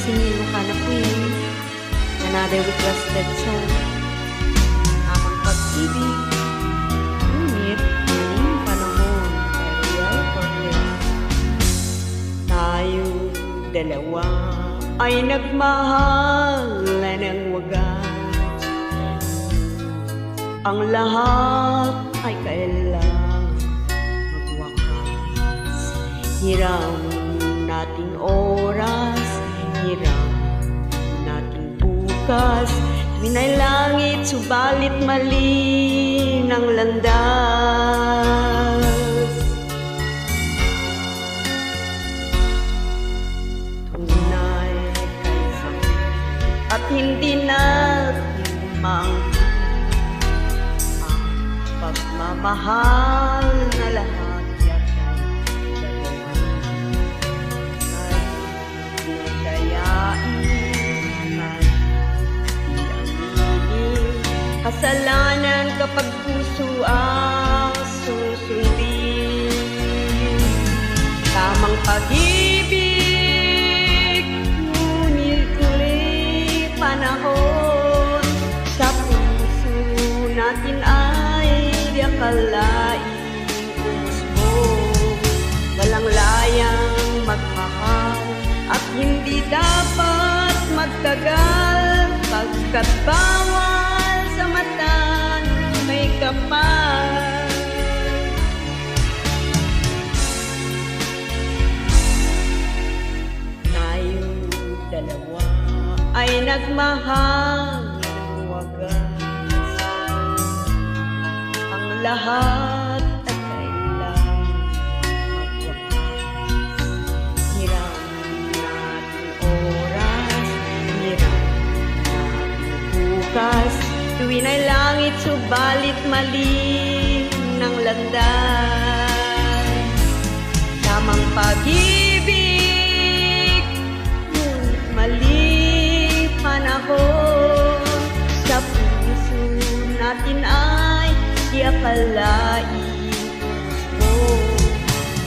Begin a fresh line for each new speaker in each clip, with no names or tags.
singing Ilocana Queen. Another requested song, Tamang Pag-ibig. Ngunit maling panahon, Ariel Cortez. Tayong dalawa ay nagmahal ng wagas. Ang lahat ay kailangang magwakas. Hiram nating oras, hiram nating bukas. Minay langit, subalit mali ng landas. Tunay kay sakit at hindi natin maangkin ang pagmamahal na lahat. Kasalanan kapag puso ang susundin. Tamang pag-ibig, ngunit uli panahon. Sa puso natin ay di akalaing umusbong. Walang layang magmahal at hindi dapat magtagal, pagkat bawal sa mata may kapal. Tayong dalawa ay nagmahal ng wagas. Ang lahat ay kailangang magwakas. Hiram natin oras, hiram natin bukas. Tuwin ay langit, subalit mali ng landas. Tamang pag-ibig, ngunit mali panahon. Sa puso natin ay di akalaing umusbong.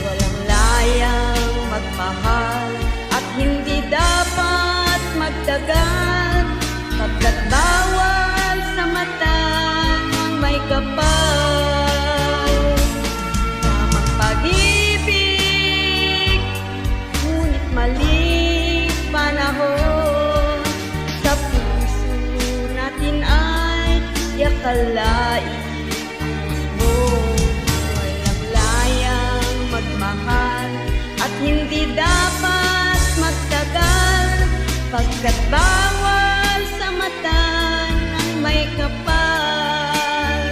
Walang layang magmahal at hindi dapat magtagal, pagkat bawal sa mata ang may kapal. Tamang pag-ibig, ngunit mali panahon. Sa puso natin ay di akalaing umusbong. Walang layang magmahal at hindi dapat magtagal, pagkat bawal sa mata may kapal.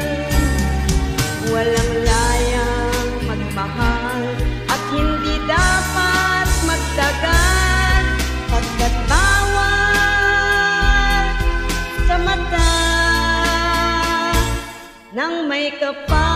Walang layang magmahal at hindi dapat magtagal, pagkat bawal sa mata ng may kapal.